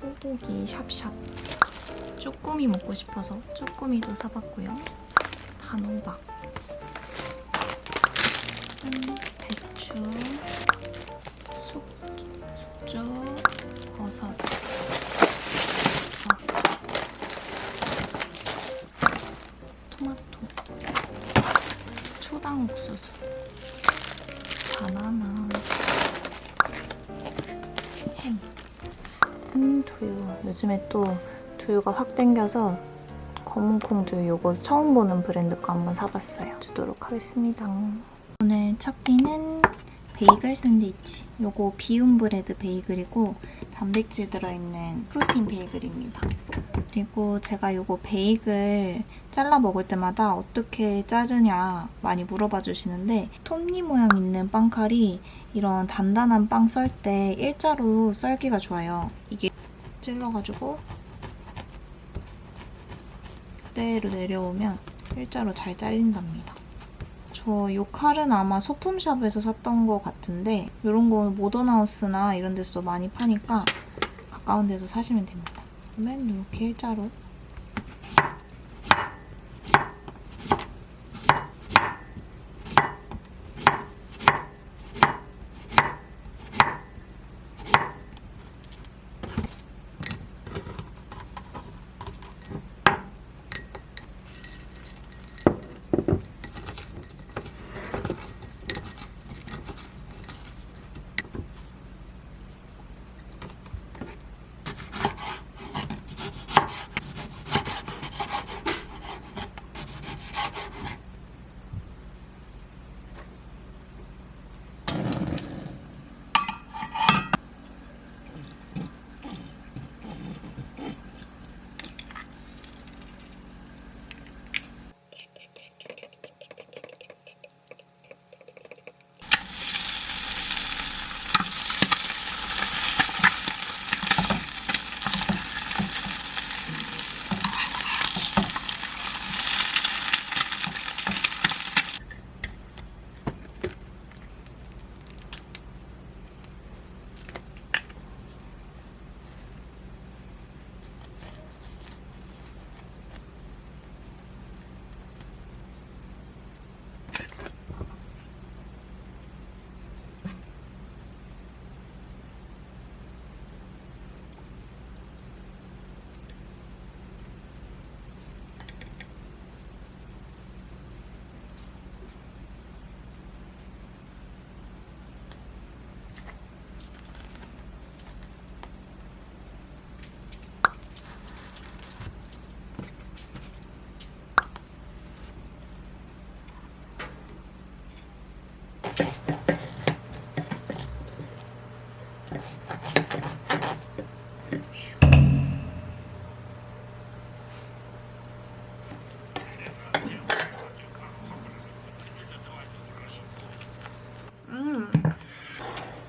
소고기 샵샵. 쭈꾸미 먹고 싶어서 쭈꾸미도 사봤고요. 단호박, 배추, 숙주, 버섯, 토마토, 초당 옥수수, 바나나, 햄, 두유. 요즘에 또 두유가 확 땡겨서 검은콩 두유 요거 처음 보는 브랜드 거 한번 사봤어요. 주도록 하겠습니다. 오늘 첫 끼는 베이글 샌드위치. 요거 비움 브레드 베이글이고 단백질 들어있는 프로틴 베이글입니다. 그리고 제가 요거 베이글 잘라 먹을 때마다 어떻게 자르냐 많이 물어봐 주시는데 톱니 모양 있는 빵칼이 이런 단단한 빵 썰 때 일자로 썰기가 좋아요. 이게 찔러가지고 그대로 내려오면 일자로 잘 잘린답니다. 저 이 칼은 아마 소품샵에서 샀던 것 같은데 이런 거 모던하우스나 이런 데서 많이 파니까 가까운 데서 사시면 됩니다. 그러면 이렇게 일자로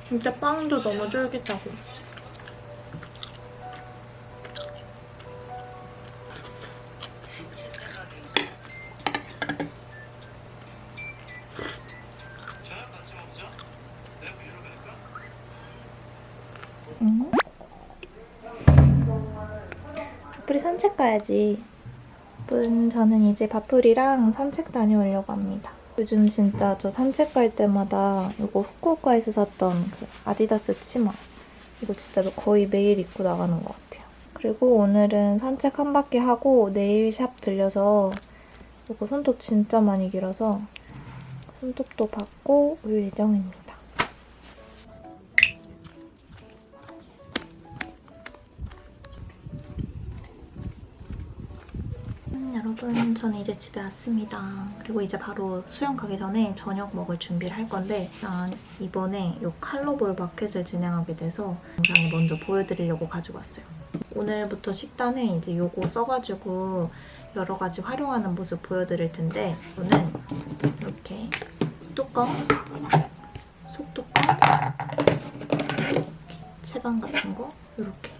진짜 빵도 너무 쫄깃하고 바풀이 산책 가야지. 저는 이제 바풀이랑 산책 다녀오려고 합니다. 요즘 진짜 저 산책 갈 때마다 이거 후쿠오카에서 샀던 그 아디다스 치마 이거 진짜 거의 매일 입고 나가는 것 같아요. 그리고 오늘은 산책 한 바퀴 하고 네일 샵 들려서 이거 손톱 진짜 많이 길어서 손톱도 받고 올 예정입니다. 여러분, 저는 이제 집에 왔습니다. 그리고 이제 바로 수영 가기 전에 저녁 먹을 준비를 할 건데 이번에 이 칼로볼 마켓을 진행하게 돼서 영상에 먼저 보여드리려고 가지고 왔어요. 오늘부터 식단에 이제 요거 써가지고 여러 가지 활용하는 모습 보여드릴 텐데 저는 이렇게 뚜껑, 속뚜껑, 이렇게 채반 같은 거 이렇게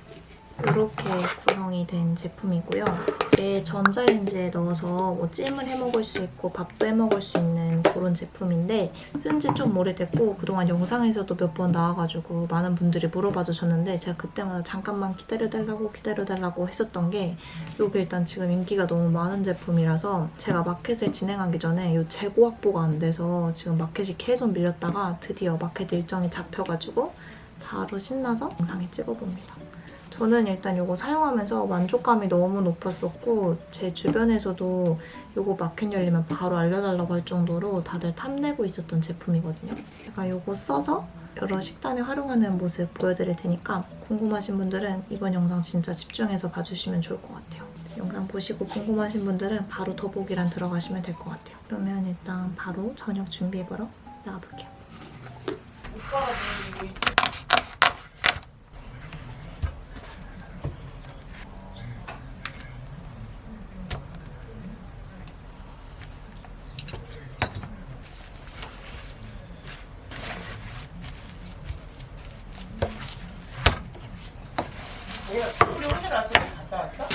구성이 된 제품이고요. 이게 전자레인지에 넣어서 뭐 찜을 해 먹을 수 있고 밥도 해 먹을 수 있는 그런 제품인데 쓴 지 좀 오래됐고 그동안 영상에서도 몇 번 나와가지고 많은 분들이 물어봐 주셨는데 제가 그때마다 잠깐만 기다려달라고 했었던 게 이게 일단 지금 인기가 너무 많은 제품이라서 제가 마켓을 진행하기 전에 이 재고 확보가 안 돼서 지금 마켓이 계속 밀렸다가 드디어 마켓 일정이 잡혀가지고 바로 신나서 영상에 찍어봅니다. 저는 일단 이거 사용하면서 만족감이 너무 높았었고 제 주변에서도 이거 마켓 열리면 바로 알려달라고 할 정도로 다들 탐내고 있었던 제품이거든요. 제가 이거 써서 여러 식단에 활용하는 모습 보여드릴 테니까 궁금하신 분들은 이번 영상 진짜 집중해서 봐주시면 좋을 것 같아요. 영상 보시고 궁금하신 분들은 바로 더보기란 들어가시면 될 것 같아요. 그러면 일단 바로 저녁 준비해보러 나가볼게요. 우리 오늘 아침에 갔다 왔어?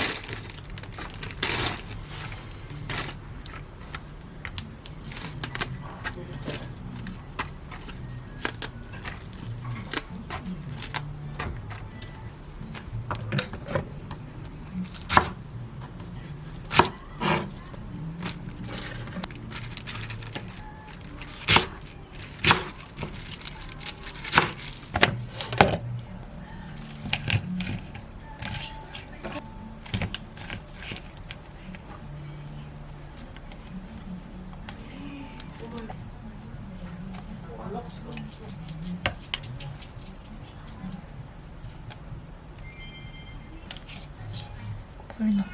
불 넣고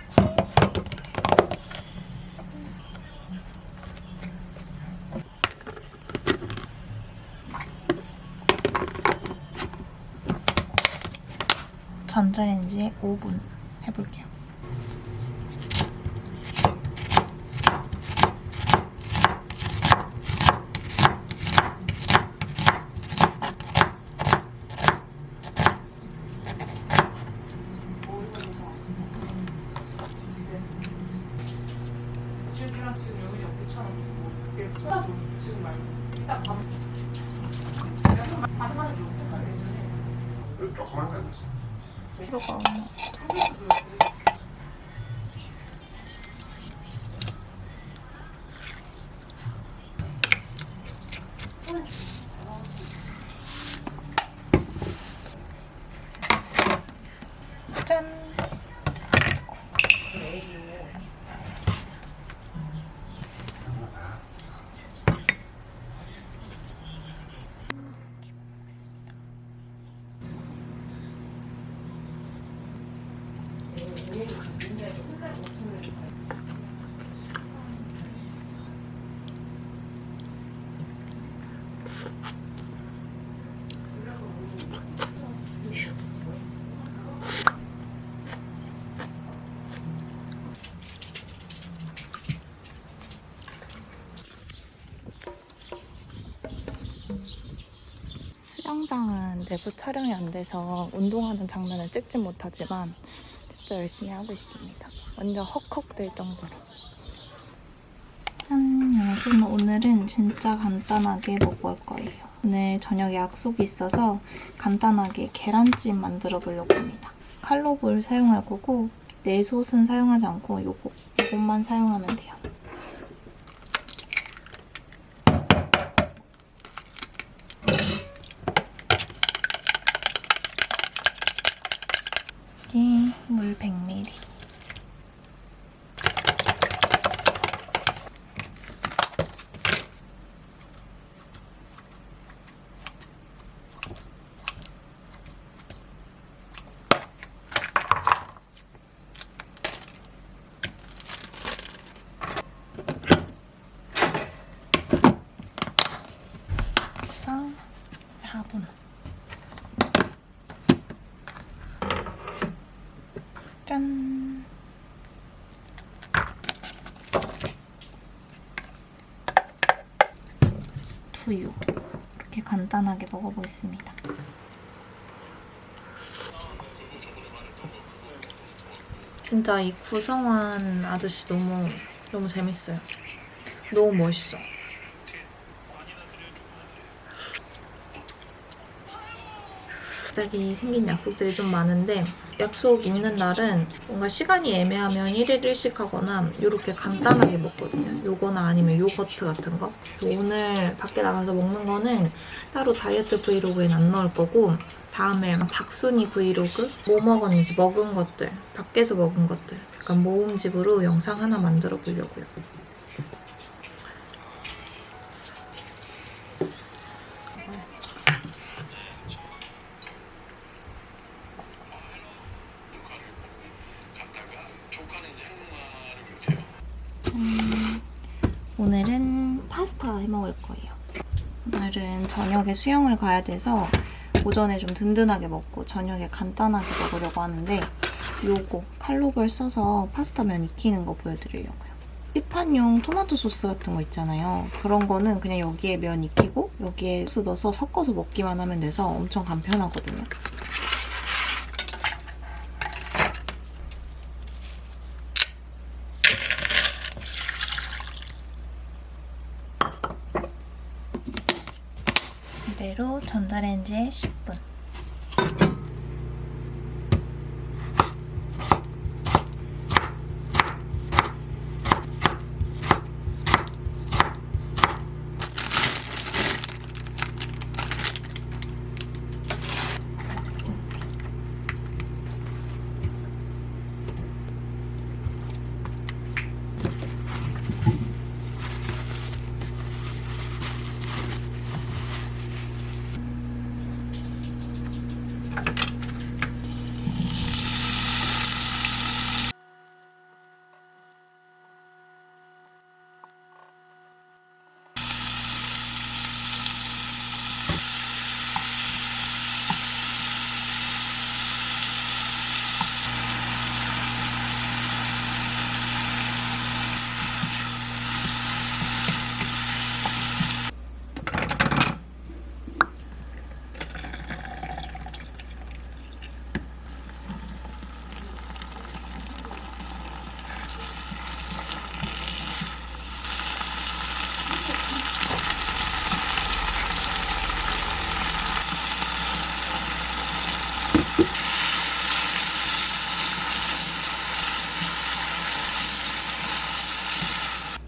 전자레인지에 5분 해볼게요. 지금이랑 지금 여기 옆에처럼 이렇게 쏟아줘. 지금 말고 이따 밥. 밥만 줘. 조그만 거 있어. 이거가 짠! 수영장은 내부 촬영이 안 돼서 운동하는 장면을 찍진 못하지만 진짜 열심히 하고 있습니다. 완전 헉헉될 정도로. 짠! 여러분, 오늘은 진짜 간단하게 먹을 거예요. 오늘 저녁에 약속이 있어서 간단하게 계란찜 만들어 보려고 합니다. 칼로브를 사용할 거고 내솥은 사용하지 않고 요것만 사용하면 돼요. 물 100ml. 그래서 4분. 짠! 두유. 이렇게 간단하게 먹어보겠습니다. 진짜 이 구성한 아저씨 너무 재밌어요. 너무 멋있어. 갑자기 생긴 약속들이 좀 많은데 약속 있는 날은 뭔가 시간이 애매하면 1일 1식 하거나 이렇게 간단하게 먹거든요. 요거나 아니면 요거트 같은 거. 그래서 오늘 밖에 나가서 먹는 거는 따로 다이어트 브이로그엔 안 넣을 거고 다음에 박순이 브이로그 뭐 먹었는지 먹은 것들 밖에서 먹은 것들 약간 모음집으로 영상 하나 만들어 보려고요. 오늘은 파스타 해 먹을 거예요. 오늘은 저녁에 수영을 가야 돼서 오전에 좀 든든하게 먹고 저녁에 간단하게 먹으려고 하는데 요거 칼로벌 써서 파스타면 익히는 거 보여드리려고요. 시판용 토마토 소스 같은 거 있잖아요. 그런 거는 그냥 여기에 면 익히고 여기에 소스 넣어서 섞어서 먹기만 하면 돼서 엄청 간편하거든요. 이대로 전자레인지에 10분.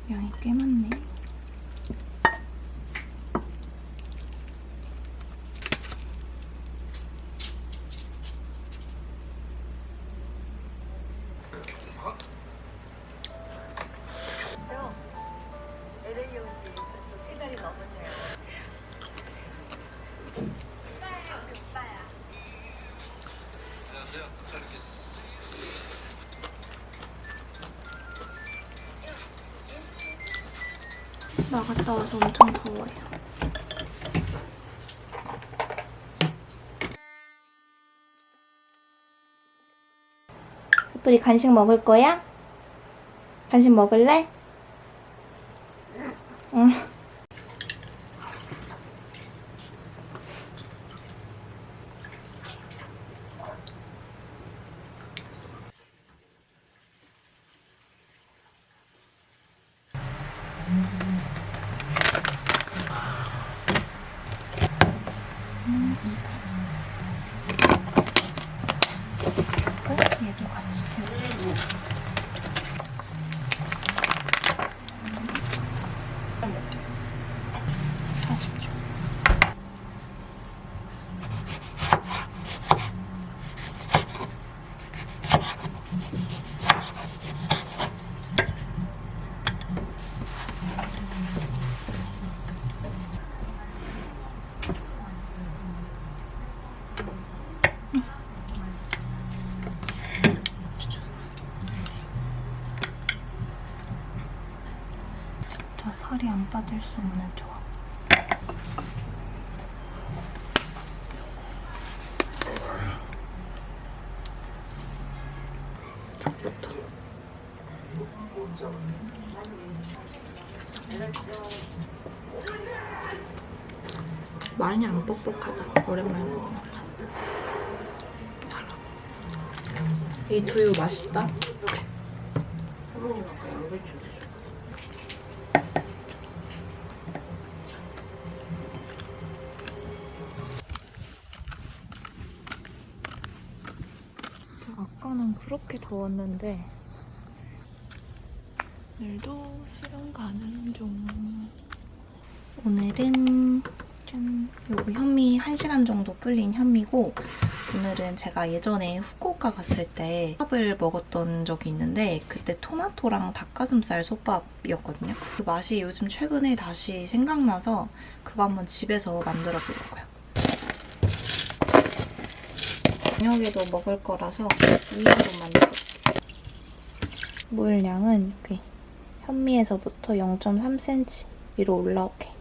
양이 꽤 많네. LA 온 지 벌써 3달이 넘었네요. 나갔다 와서 엄청 더워요. 햇불이 간식 먹을 거야? 간식 먹을래? 응. 얘도 같이 데우고 40초. 진짜 살이 안 빠질 수 없는 조합. 닭부터. 많이 안 뻑뻑하다. 오랜만에 먹으니까. 달아. 이 두유 맛있다. 아까는 그렇게 더웠는데 오늘도 수련 가는 중. 오늘은 짠, 요거 현미 1시간 정도 불린 현미고, 오늘은 제가 예전에 후쿠오카 갔을 때 솥밥을 먹었던 적이 있는데 그때 토마토랑 닭가슴살 솥밥이었거든요. 그 맛이 요즘 최근에 다시 생각나서 그거 한번 집에서 만들어 보려고요. 저녁에도 먹을 거라서 위로 만들어볼게요. 물량은 이렇게 현미에서부터 0.3cm 위로 올라오게.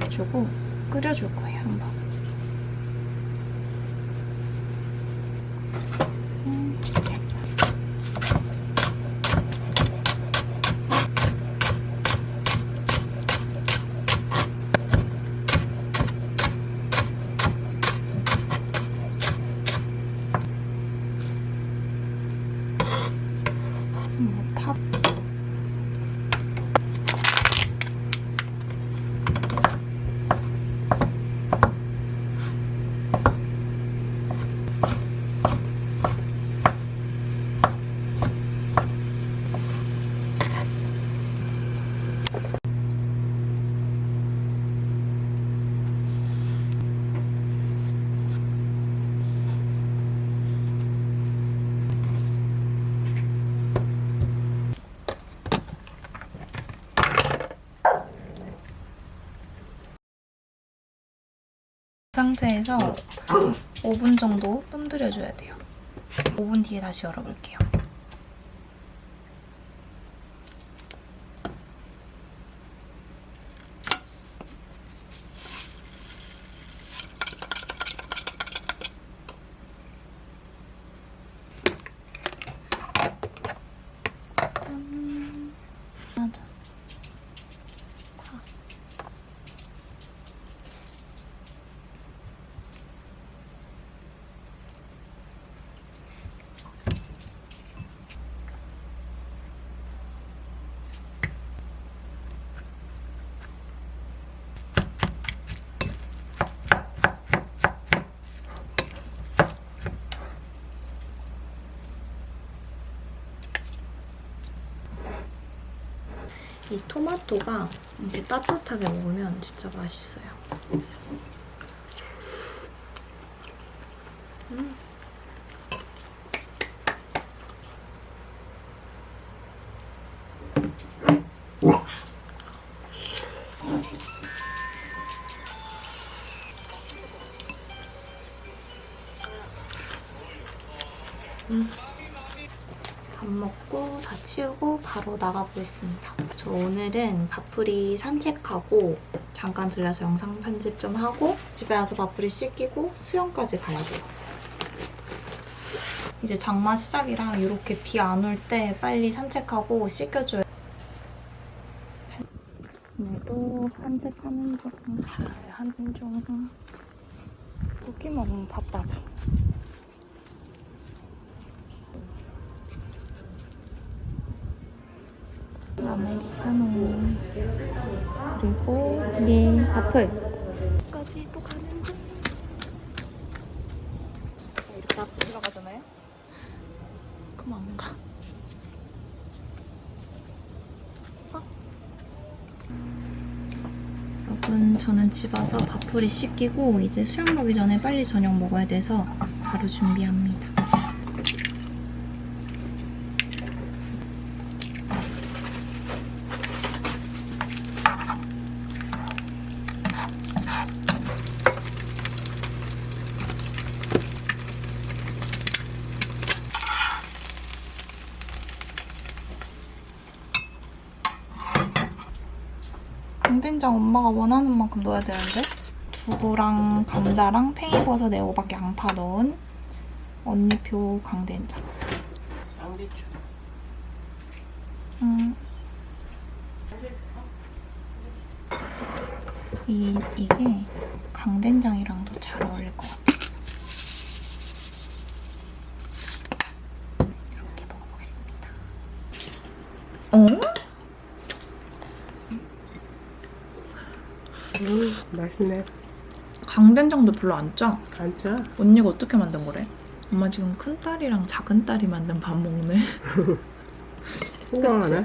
주고 끓여줄 거예요, 한번. 밥. 상태에서 5분 정도 뜸들여줘야 돼요. 5분 뒤에 다시 열어볼게요. 맞아. 이 토마토가 이렇게 따뜻하게 먹으면 진짜 맛있어요. 밥 먹고 다 치우고 바로 나가보겠습니다. 저 오늘은 밥풀이 산책하고 잠깐 들려서 영상 편집 좀 하고 집에 와서 밥풀이 씻기고 수영까지 가야 돼요. 이제 장마 시작이라 이렇게 비 안 올 때 빨리 산책하고 씻겨줘요. 오늘도 산책하는 중, 잘 하는 중. 고기 먹으면 바빠져. 아메리카노 그리고 예 와플 까지 또 가는 중. 이렇게 앞으로 들어가잖아요. 그럼 안 가. 여러분, 저는 집 와서 밥풀이 씻기고 이제 수영 가기 전에 빨리 저녁 먹어야 돼서 바로 준비합니다. 강된장 엄마가 원하는 만큼 넣어야 되는데 두부랑 감자랑 팽이버섯, 애호박, 양파 넣은 언니표 강된장. 양배추. 이게 강된장이랑도 잘 어울릴 것 같았어. 이렇게 먹어보겠습니다. 맛있네. 강된장도 별로 안 짜. 안 짜? 언니가 어떻게 만든 거래? 엄마 지금 큰딸이랑 작은딸이 만든 밥 먹네. 호강하네.